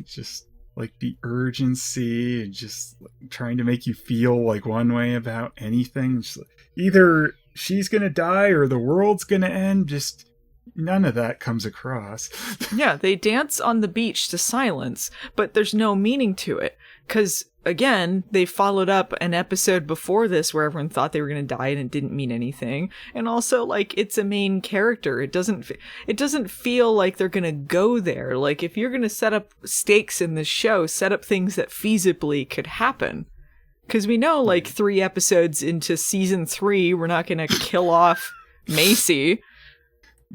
Just like the urgency and just trying to make you feel like one way about anything. Just either she's going to die or the world's going to end. Just none of that comes across. Yeah, they dance on the beach to silence, but there's no meaning to it. Because, again, they followed up an episode before this where everyone thought they were going to die and it didn't mean anything. And also, like, it's a main character. It doesn't feel like they're going to go there. Like, if you're going to set up stakes in this show, set up things that feasibly could happen. Because we know, like, 3 episodes into season 3, we're not going to kill off Macy.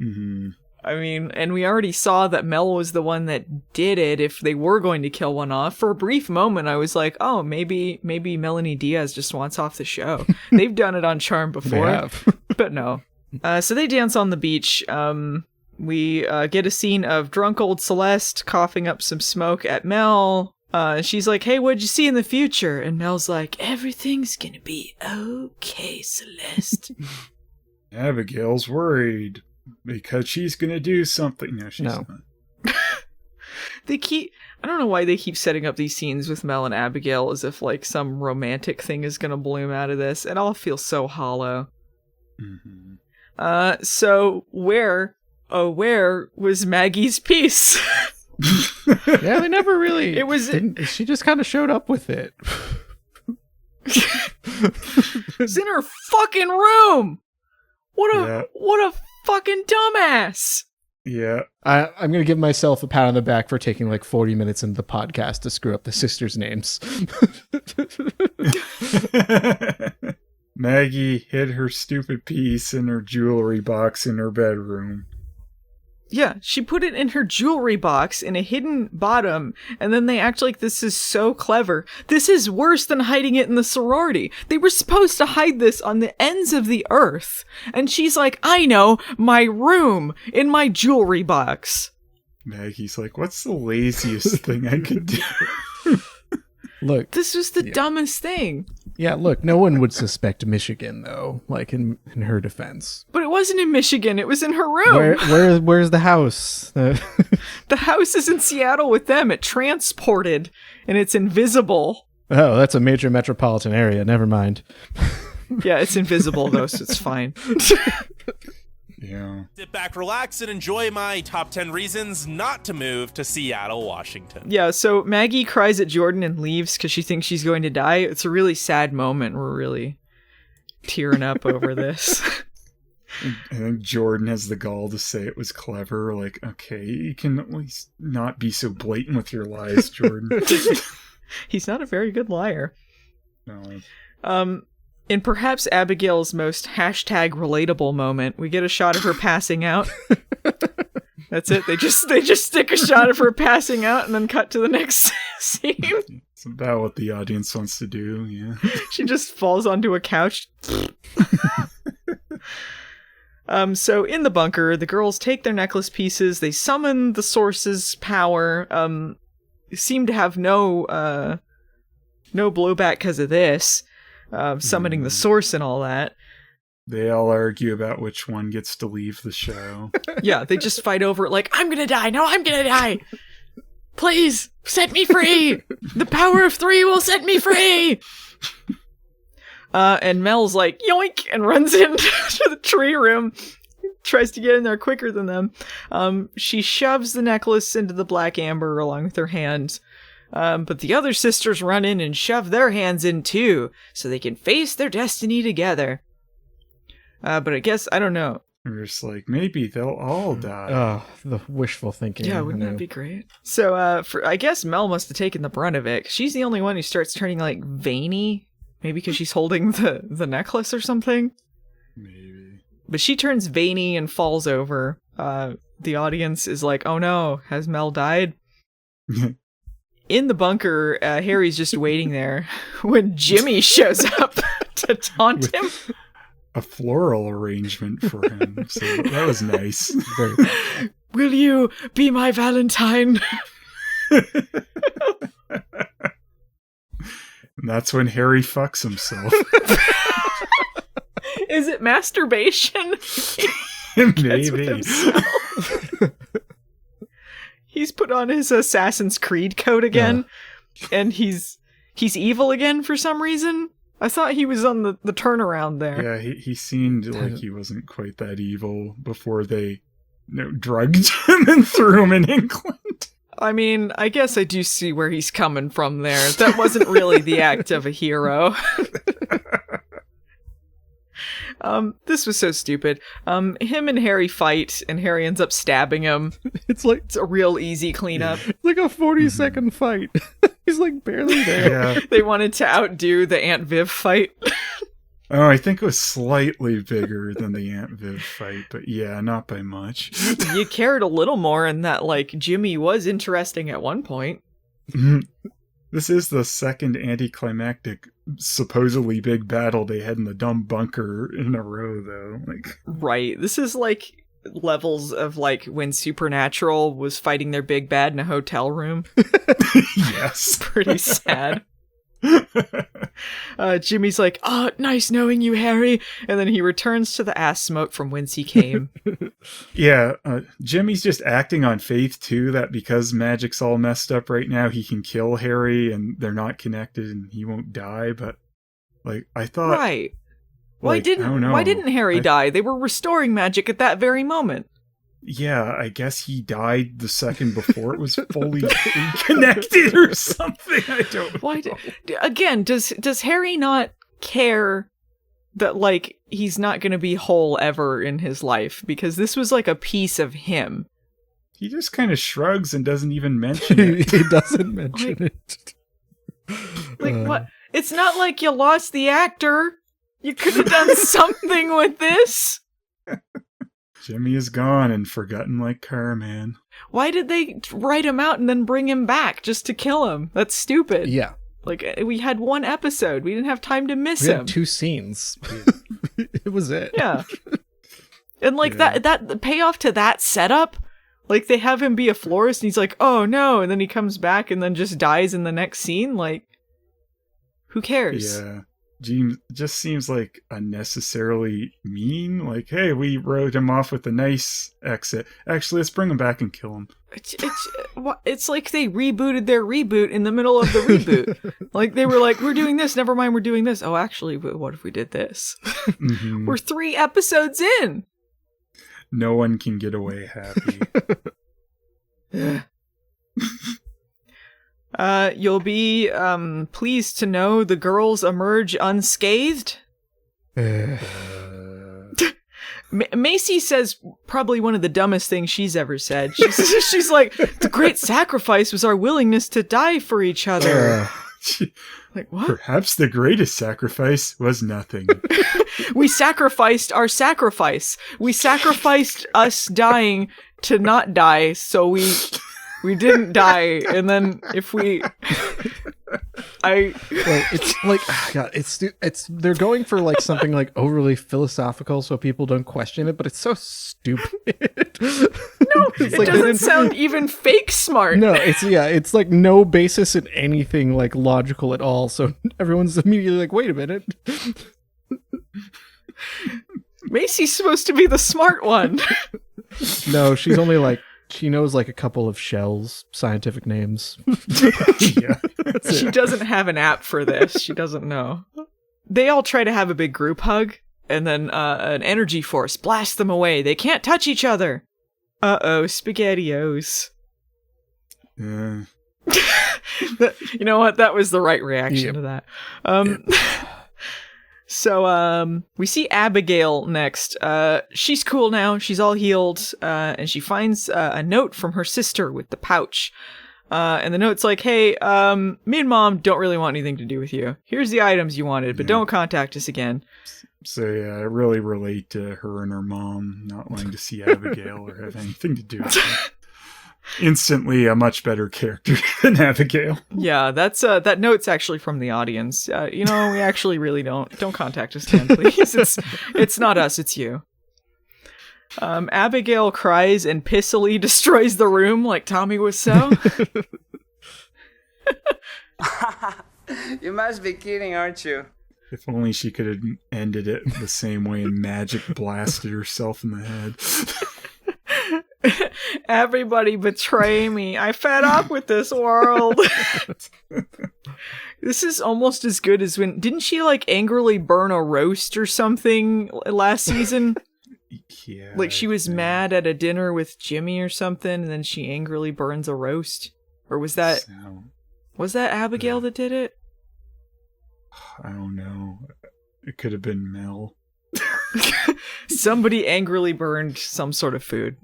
Mm-hmm. I mean, and we already saw that Mel was the one that did it if they were going to kill one off. For a brief moment, I was like, oh, maybe Melonie Diaz just wants off the show. They've done it on Charm before. They have. But no. So they dance on the beach. We get a scene of drunk old Celeste coughing up some smoke at Mel. She's like, hey, what'd you see in the future? And Mel's like, everything's gonna be okay, Celeste. Abigail's worried. Because she's gonna do something. No, she's not. I don't know why they keep setting up these scenes with Mel and Abigail as if like some romantic thing is gonna bloom out of this. It all feels so hollow. Mm-hmm. So where was Maggie's piece? Yeah, they never really. She just kind of showed up with it. It's in her fucking room. What a fucking dumbass. Yeah. I'm going to give myself a pat on the back for taking like 40 minutes into the podcast to screw up the sisters' names. Maggie hid her stupid piece in her jewelry box in her bedroom. Yeah, she put it in her jewelry box in a hidden bottom, and then they act like this is so clever. This is worse than hiding it in the sorority. They were supposed to hide this on the ends of the earth. And she's like, I know, my room, in my jewelry box. Maggie's like, what's the laziest thing I could do? Look. This was the dumbest thing. Yeah, look, no one would suspect Michigan, though, like in her defense. But it wasn't in Michigan, it was in her room. Where's the house? The house is in Seattle with them. It transported, and it's invisible. Oh, that's a major metropolitan area. Never mind. Yeah, it's invisible, though, so it's fine. Yeah. Sit back, relax, and enjoy my top 10 reasons not to move to Seattle, Washington. Yeah, so Maggie cries at Jordan and leaves because she thinks she's going to die. It's a really sad moment. We're really tearing up over this. I think Jordan has the gall to say it was clever. Like, okay, you can at least not be so blatant with your lies, Jordan. He's not a very good liar. No. In perhaps Abigail's most #relatable moment, we get a shot of her passing out. That's it. They just stick a shot of her passing out and then cut to the next scene. It's about what the audience wants to do, yeah. She just falls onto a couch. So in the bunker, the girls take their necklace pieces, they summon the source's power, seem to have no blowback because of this, summoning the source and all that. They all argue about which one gets to leave the show. Yeah, they just fight over it like, I'm gonna die, no, I'm gonna die! Please, set me free! The power of 3 will set me free! And Mel's like, yoink, and runs into the tree room. Tries to get in there quicker than them. She shoves the necklace into the black amber along with her hands. But the other sisters run in and shove their hands in too, so they can face their destiny together. But I guess, I don't know. We're just like, maybe they'll all die. Oh, the wishful thinking. Yeah, wouldn't that be great? So, I guess Mel must have taken the brunt of it. 'Cause she's the only one who starts turning, like, veiny. Maybe because she's holding the necklace or something? Maybe. But she turns veiny and falls over. The audience is like, oh no, has Mel died? In the bunker, Harry's just waiting there when Jimmy shows up to taunt him. A floral arrangement for him, so that was nice. Will you be my Valentine? And that's when Harry fucks himself. Is it masturbation? Maybe. He's put on his Assassin's Creed coat again, and he's evil again for some reason. I thought he was on the turnaround there. Yeah, he seemed like he wasn't quite that evil before they drugged him and threw him in England. I mean, I guess I do see where he's coming from there. That wasn't really the act of a hero. This was so stupid. Him and Harry fight, and Harry ends up stabbing him. It's a real easy cleanup. It's like a 40-second fight. He's like barely there. Yeah. They wanted to outdo the Aunt Viv fight. Oh, I think it was slightly bigger than the Aunt Viv fight, but yeah, not by much. You cared a little more in that, like, Jimmy was interesting at one point. This is the second anticlimactic, supposedly big battle they had in the dumb bunker in a row, though. Right. This is like levels of like when Supernatural was fighting their big bad in a hotel room. Yes. Pretty sad. Jimmy's like, oh, nice knowing you, Harry. And then he returns to the ass smoke from whence he came. Yeah, Jimmy's just acting on faith, too, that because magic's all messed up right now, he can kill Harry and they're not connected and he won't die. But, like, I thought... Right. Why didn't Harry die? They were restoring magic at that very moment. Yeah, I guess he died the second before it was fully connected or something. I don't know. Again, does Harry not care that, like, he's not going to be whole ever in his life? Because this was, like, a piece of him. He just kind of shrugs and doesn't even mention it. He doesn't mention it. Like, what? It's not like you lost the actor. You could have done something with this. Jimmy is gone and forgotten like CarMan. Why did they write him out and then bring him back just to kill him? That's stupid. Yeah. Like, we had one episode. We didn't have time to miss we him. Had 2 scenes. It was it. Yeah. And like that the payoff to that setup, like they have him be a florist and he's like, oh no, and then he comes back and then just dies in the next scene. Like, who cares? Yeah. Just seems like unnecessarily mean. Like, hey, we wrote him off with a nice exit. Actually, let's bring him back and kill him. It's like they rebooted their reboot in the middle of the reboot. Like, they were like, we're doing this, never mind, we're doing this. Oh, actually, what if we did this? Mm-hmm. We're 3 episodes in. No one can get away happy. You'll be pleased to know the girls emerge unscathed. Macy says probably one of the dumbest things she's ever said. She's like, the great sacrifice was our willingness to die for each other. Like, what? Perhaps the greatest sacrifice was nothing. We sacrificed our sacrifice. We sacrificed us dying to not die, so we didn't die, and then if we... it's like, God, it's they're going for like something like overly philosophical so people don't question it, but it's so stupid. No, it like doesn't sound even fake smart. No, it's like no basis in anything like logical at all. So everyone's immediately like, wait a minute. Macy's supposed to be the smart one. No, she's only like, she knows like a couple of shells, scientific names. Yeah. She doesn't have an app for this. She doesn't know. They all try to have a big group hug, and then an energy force blasts them away. They can't touch each other. Uh-oh, SpaghettiOs. Yeah. You know what? That was the right reaction to that. So, we see Abigail next. She's cool now. She's all healed. And she finds a note from her sister with the pouch. And the note's like, hey, me and Mom don't really want anything to do with you. Here's the items you wanted, but don't contact us again. So, yeah, I really relate to her and her mom not wanting to see Abigail or have anything to do with her. Instantly a much better character than Abigail. Yeah, that's that note's actually from the audience. We actually really don't contact us again, please. It's not us, it's you. Abigail cries and pissily destroys the room like Tommy Wiseau. You must be kidding, aren't you? If only she could have ended it the same way and magic blasted herself in the head. Everybody betray me. I fed up with this world. This is almost as good as when... Didn't she, like, angrily burn a roast or something last season? Yeah. Like, she was mad at a dinner with Jimmy or something, and then she angrily burns a roast? Or was that... Was that Abigail that did it? I don't know. It could have been Mel. Somebody angrily burned some sort of food.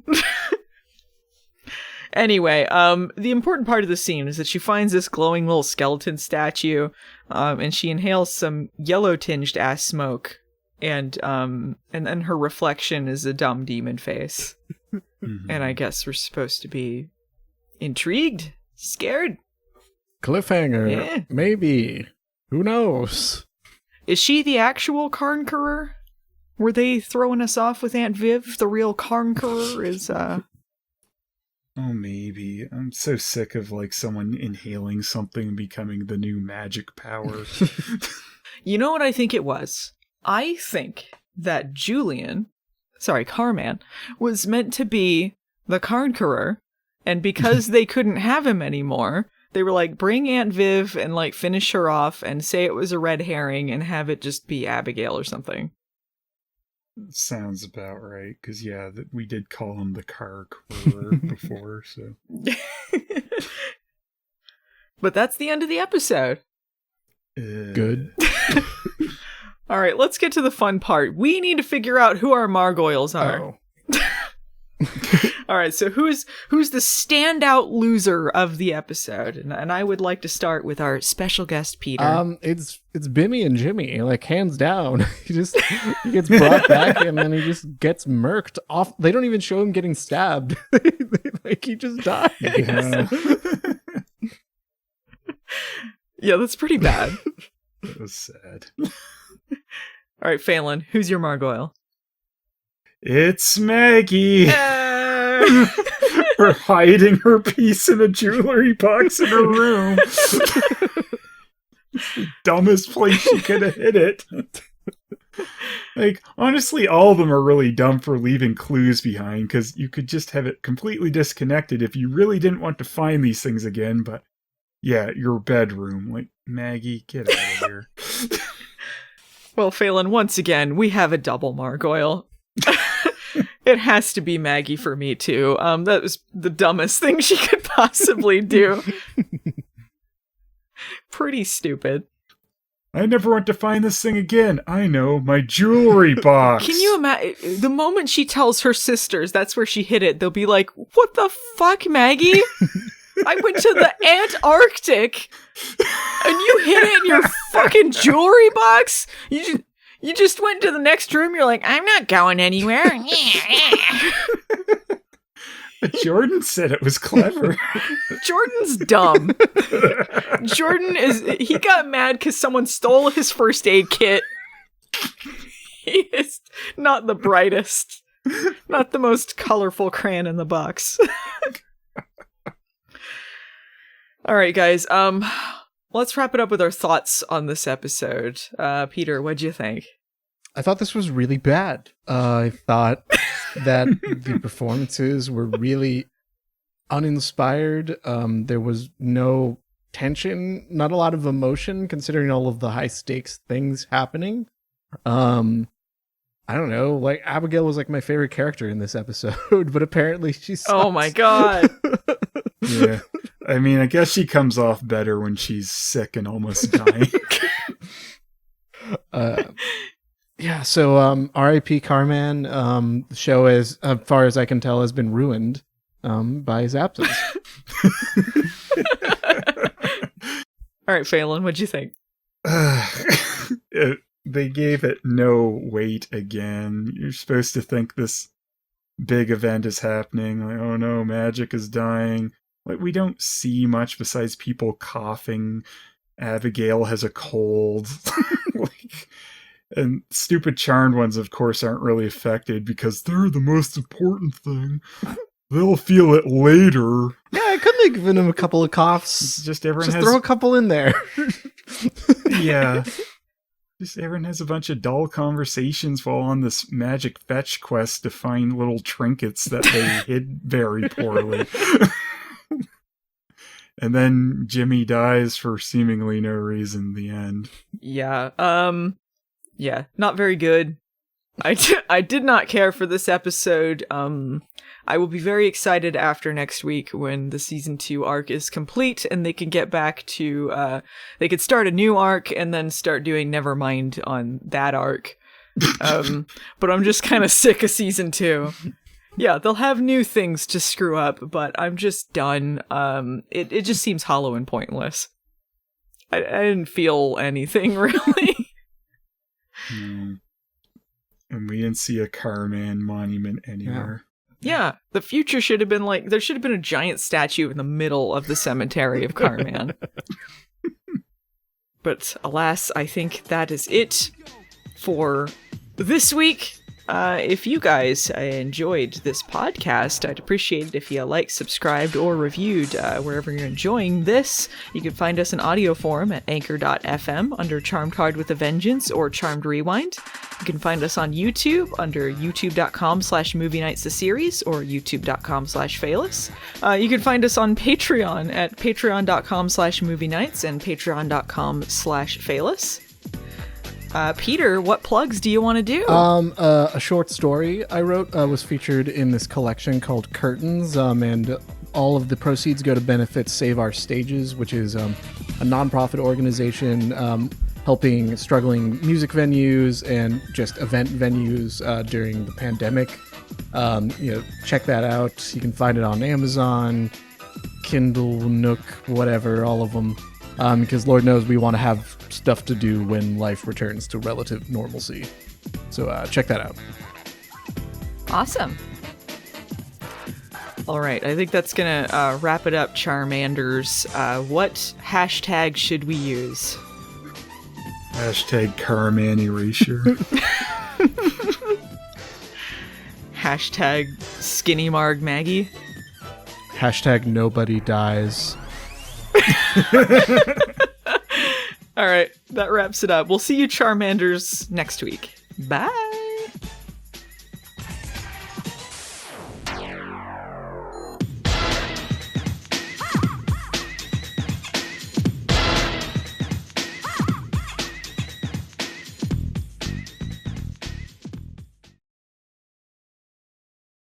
Anyway, the important part of the scene is that she finds this glowing little skeleton statue, and she inhales some yellow-tinged ass smoke, and then her reflection is a dumb demon face. Mm-hmm. And I guess we're supposed to be intrigued, scared. Cliffhanger, yeah. Maybe. Who knows? Is she the actual Conqueror? Were they throwing us off with Aunt Viv? The real Conqueror is, Oh, maybe. I'm so sick of, like, someone inhaling something and becoming the new magic power. You know what I think it was? I think that CarMan, was meant to be the Conqueror, and because they couldn't have him anymore, they were like, bring Aunt Viv and, like, finish her off and say it was a red herring and have it just be Abigail or something. Sounds about right, because, yeah, we did call him the Conqueror before, so... But that's the end of the episode. Good. All right, let's get to the fun part. We need to figure out who our Margoyles are. Oh. All right, so who's the standout loser of the episode? And I would like to start with our special guest, Peter. It's Bimmy and Jimmy, like, hands down. he gets brought back and then he just gets murked off. They don't even show him getting stabbed. Like, he just dies. Yeah. Yeah, that's pretty bad. That was sad. All right, Phelan, who's your Margoyle? It's Maggie. Her hiding her piece in a jewelry box in her room. Dumbest place she could have hid it. Like, honestly, all of them are really dumb for leaving clues behind, because you could just have it completely disconnected if you really didn't want to find these things again. But yeah, your bedroom. Like, Maggie, get out of here. Well, Phelan, once again, we have a double Margoyle. It has to be Maggie for me, too. That was the dumbest thing she could possibly do. Pretty stupid. I never want to find this thing again. I know, my jewelry box. Can you imagine? The moment she tells her sisters that's where she hid it, they'll be like, what the fuck, Maggie? I went to the Antarctic and you hid it in your fucking jewelry box? You just went to the next room, you're like, I'm not going anywhere. Jordan said it was clever. Jordan's dumb. He got mad because someone stole his first aid kit. He is not the brightest, not the most colorful crayon in the box. All right, guys. Let's wrap it up with our thoughts on this episode. Peter, what'd you think? I thought this was really bad. I thought that the performances were really uninspired. There was no tension, not a lot of emotion, considering all of the high stakes things happening. I don't know. Like, Abigail was like my favorite character in this episode, but apparently she sucks. Oh my god. Yeah. I mean, I guess she comes off better when she's sick and almost dying. Yeah, so R.I.P. CarMan. The show, as far as I can tell, has been ruined by his absence. All right, Phelan, what'd you think? They gave it no weight again. You're supposed to think this big event is happening. Like, oh no, magic is dying. Like, we don't see much besides people coughing. Abigail has a cold. And stupid charmed ones, of course, aren't really affected because they're the most important thing. They'll feel it later. Yeah, I could have given him a couple of coughs. Just throw a couple in there. Yeah. Just everyone has a bunch of dull conversations while on this magic fetch quest to find little trinkets that they hid very poorly. And then Jimmy dies for seemingly no reason in the end. Yeah. Yeah, not very good. I did not care for this episode. I will be very excited after next week when the season 2 arc is complete and they can get back to, they could start a new arc and then start doing Nevermind on that arc. But I'm just kind of sick of season 2. Yeah, they'll have new things to screw up, but I'm just done. It just seems hollow and pointless. I didn't feel anything really. And we didn't see a CarMan monument anywhere. Yeah, the future should have been like, there should have been a giant statue in the middle of the cemetery of CarMan. But alas, I think that is it for this week. If you guys enjoyed this podcast, I'd appreciate it if you liked, subscribed, or reviewed wherever you're enjoying this. You can find us in audio form at anchor.fm under Charmed Hard with a Vengeance or Charmed Rewind. You can find us on YouTube under youtube.com/movie nights the series or youtube.com/Phelis. You can find us on Patreon at patreon.com/movie nights and patreon.com/Phelis. Peter, what plugs do you want to do? A short story I wrote was featured in this collection called Curtains, and all of the proceeds go to benefit Save Our Stages, which is a nonprofit organization helping struggling music venues and just event venues during the pandemic. Check that out. You can find it on Amazon, Kindle, Nook, whatever, all of them. Because Lord knows we want to have stuff to do when life returns to relative normalcy. So check that out. Awesome. All right, I think that's going to wrap it up, Charmanders. What hashtag should we use? Hashtag CarMan erasure. Hashtag Skinny Marg Maggie. Hashtag nobody dies. All right, that wraps it up. We'll see you Charmanders next week. Bye.